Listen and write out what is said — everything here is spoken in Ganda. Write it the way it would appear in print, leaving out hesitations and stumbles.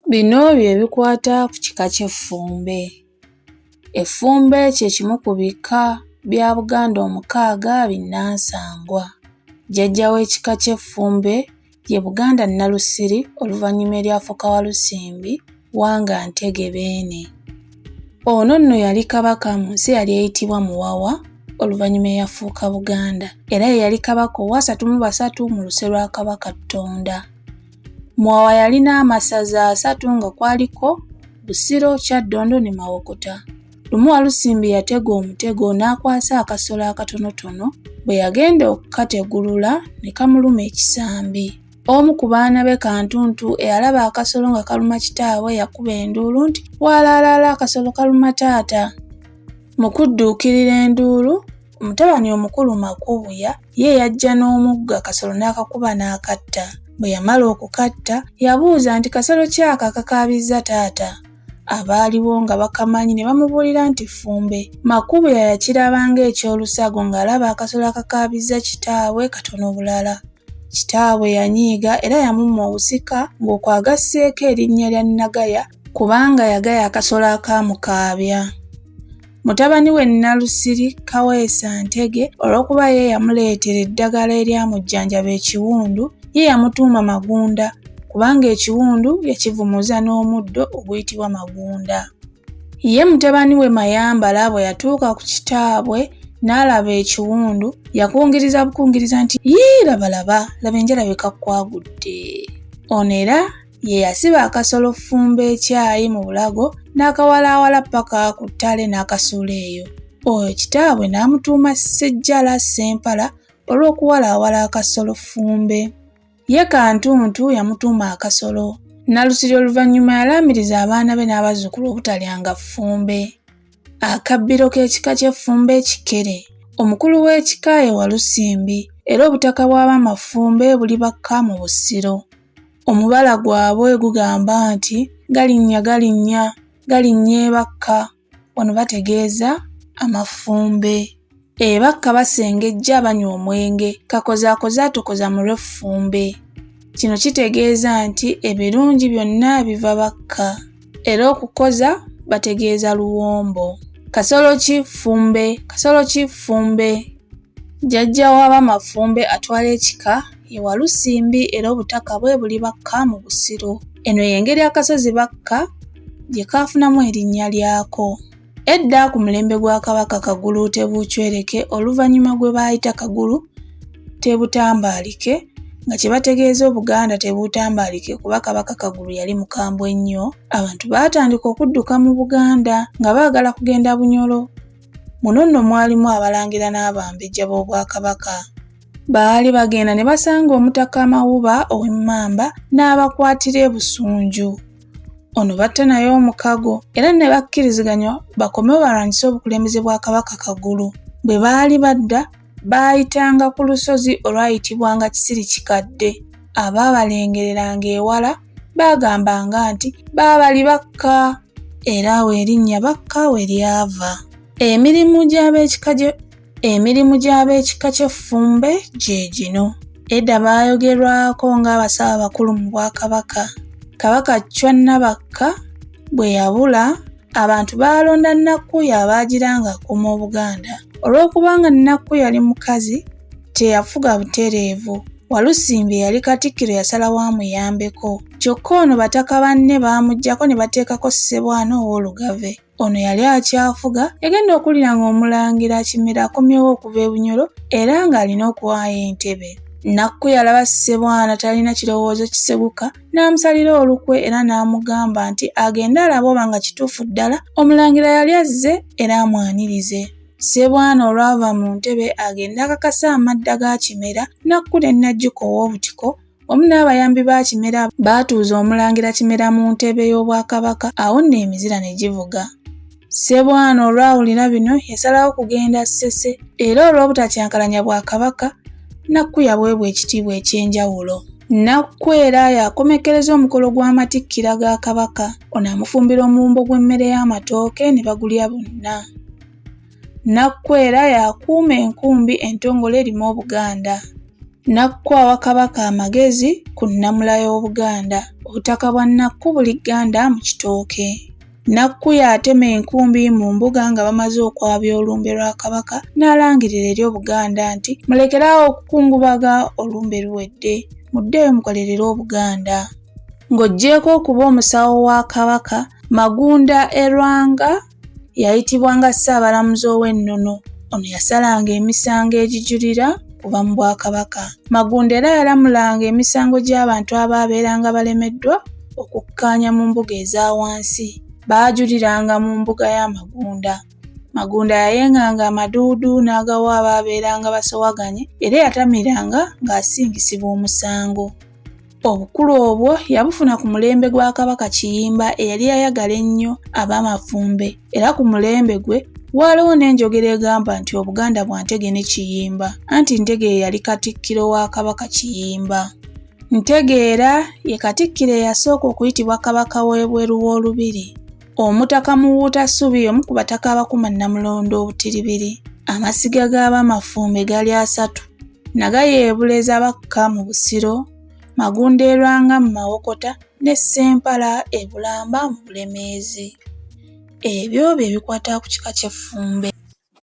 Bino bye bikwata ku kika ky'effumbe. Effumbe kye kimu ku bika bya Buganda 6 binnansangwa. Jjajja w'ekika ky'effumbe ye Buganda Nalusiri oluvannyuma eryafuuka Walusimbi Wanga Ntege Beene. Ono nno yali Kabaka mu nsi yali eyitibwa Muwawa oluvannyuma eyafuuka Buganda, era ye yali Kabaka owa 33 mu luse lwa Kabaka Ttonda. Muwawa yalina amasaza 3 nga kwaliko Busiro, Kyaddondo ne Mawokota. Lumu Walusimbi yatega omutego n'akwasa akasolo akatonotono, bwe yagenda okukategulula ne kamuluma ekisambi. Omu ku baana be Kantuntu eyalaba akasolo nga kaluma kitaawe yakuba enduulu nti, "Walaalaala akasolo kaluma taata." Mu kudduukirira enduulu, omutabani omukulu Makubuya ye yajja n'omuggo akasolo n'akakuba n'akatta. Bwe yamala okukatta yabuuza nti, "Kasolo ki ako akakaabizza taata?" Abaaliwo nga bakamanyi ne bamubuulira nti ffumbe. Makubuya yakiraba ng'ekyolusago ng'alaba akasolo akakaabizza kitaawe katono bulala. Kitaawe yanyiiga era yamumma obusika ng'okwo agasseeko erinnya lya Nagaya kubanga yagaya akasolo akaamukaabya. Mutabani we Nalusiri Kaweesa Ntege olw'okuba ye yamuleetera eddagala eryamujjanjaba ekiwundu, ye yamutuuma Magunda kubanga ekiwundu yakivumuza n'omuddo oguyitibwa Magunda. Ye mutabani we Mayambala bwe yatuuka ku kitaabwe n'alaba ekiwundu yakungiriza bukungiriza nti, "Yii labalaba, laba enjala bwe kakwagudde." Ono era ye yasiba akasolo ffumbe ekyayi mu bulago n'akawalaawala paka ku ttale n'akasuula eyo. Oyo kitaabwe n'amutuuma Ssejjala Ssempala olw'okuwalaawala akasolo ffumbe. Ye Kantuntu yamutuuma akasolo. Nalusiri oluvannyuma yalaamiriza abaana be n'abazzukulu obutalyanga ffumbe. Akabbiro k'ekika ky'effumbe Kikere. Omukulu w'ekika ye Walusimbi era obutaka bw'Abamafumbe buli bakka mu Busiro. Omubala gwabwe gugamba nti galinnya galinnya, galinnya ebakka. Wano bategeeza amafumbe. Ebakka basengejja banywa omwenge, kakozaakoza tokoza mu lw'effumbe. Kino kitegeeza nti ebirungi byonna biva bakka. Era okukoza bategeeza luwombo. Kasolo ki ffumbe, kasolo ki ffumbe. Jjajja w'Abamafumbe atwala ekika ye Walusimbi era obutaka bwe buli bakka mu Busiro. Eno y'engeri akasozi Bakka gye kaafunamu erinnya lyako. Edda ku mulembe gwa Kabaka Kagulu Tebuukywereke oluvannyuma gwe baayita Kagulu Tebutambaalike nga kye bategeeza Obuganda Tebuutambaalike kuba Kabaka Kagulu yali mukambwe nnyo, abantu baatandika okudduka mu Buganda nga baagala kugenda Bunyolo. Muno nno mwalimu abalangira n'abambejja b'Obwakabaka. Baali bagenda ne basanga Omutaka Mawuba ow'Emmamba n'abakwatira e Busunju. Ono batta naye omukago era ne bakkiriziganya bakomewo balwanyise obukulembeze bwa Kabaka Kagulu. Bwe baali badda baayitanga ku lusozi olwayitibwanga Kisiri Kikadde. Abaabalengereranga ewala baagambanga nti baabali bakka era awo erinnya Bakka we lyava. Emirimu gy'ab'ekika ky'effumbe gye gino. Edda baayogerwako ng'abasawo abakulu mu Bwakabaka. Kabaka Chwa Nabakka bwe yabula, abantu baalonda Nakkuya abaagiranga akuuma Obuganda. Olw'okubanga Nakku yali mukazi, teyafuga butereevu. Walusimbi yali Katikkiro yasalawo amuyambeko. Kyokka ono bataka banne baamuggyako ne bateekako Ssebwana ow'Olugave. Ono yali akyafuga, yagenda okuwulira ng'Omulangira Kimera akomyewo okuva e Bunyolo era ng'alina okuwaayo entebe. Nakku yalaba Ssebwana talina kirowoozo kiseguka n'amusalira olukwe era n'amugamba nti agende alabe oba nga kituufu ddala Omulangira yali azze era amwanirize. Ssebwana olwava mu ntebe agenda akakasa amadda ga Kimera. Nakku ne Najjuko ow'Obutiko wamu n'abayambi ba Kimera baatuuza Omulangira Kimera mu ntebe y'Obwakabaka, awo nno emizira ne givuga. Ssebwana olwawulira bino yasalawo kugenda Ssese era olw'obutakyankalanya Bwakabaka Nakku yaweebwa ekitiibwa eky'enjawulo. Nakku era yakomekereza omukolo gw'amatikkira ga Kabaka. Ono amufumbira omuwumbo gw'emmere y'amatooke ne bagulya bonna. Nakku era yakuuma enkumbi entongole erimu Obuganda. Nakku awa Kabaka amagezi ku nnamula y'Obuganda. Obutaka bwa Nakku buli Ganda mu kitooke. Nakku yatema enkumbi mu mbuga nga bamaze okwabya olumbe lwa Kabaka n'alangirira eri Obuganda nti mulekerawo okukungubaga olumbe luwedde, muddeeyo mukolerere Obuganda. Ng'oggyeko okuba omusawo wa Kabaka, Magunda Lwanga yayitibwa nga Ssaabalamuzi ow'ennono. Ono yasalanga emisango egijulira kuva mu Bwakabaka. Magunda era yalamulanga emisango gy'abantu abaabeeranga balemeddwa okukkaanya mu mbuga eza wansi. Baajuliranga mu mbuga ya Magunda. Magunda yayenganga amaduudu n'agawa abaabeeranga basowaganye era yatamiranga ng'asingisibwa omusango. Obukulu obwo yabufuna ku mulembe gwa Kabaka Kiyimba eyali ayagala ennyo ab'amafumbe, era ku mulembe gwe waaliwo n'enjogera egamba nti Obuganda bwa Ntege ne Kiyimba, anti Ntege ye yali Katikkiro wa Kabaka Kiyimba. Ntegeera ye Katikkiro eyasooka okuyitibwa Kabaka w'ebweru w'olubiri. Omutaka Muwuutasubi omu ku bataka abakuma Namulondo obutiribiri. Amasiga g'ab'amafumbe gali 3, Nagayeebuleza bakka mu Busiro, Magunda Lwanga mu Mawokota ne Ssempala e Bulamba mu Bulemeezi. Ebyo bye bikwata ku kika ky'effumbe.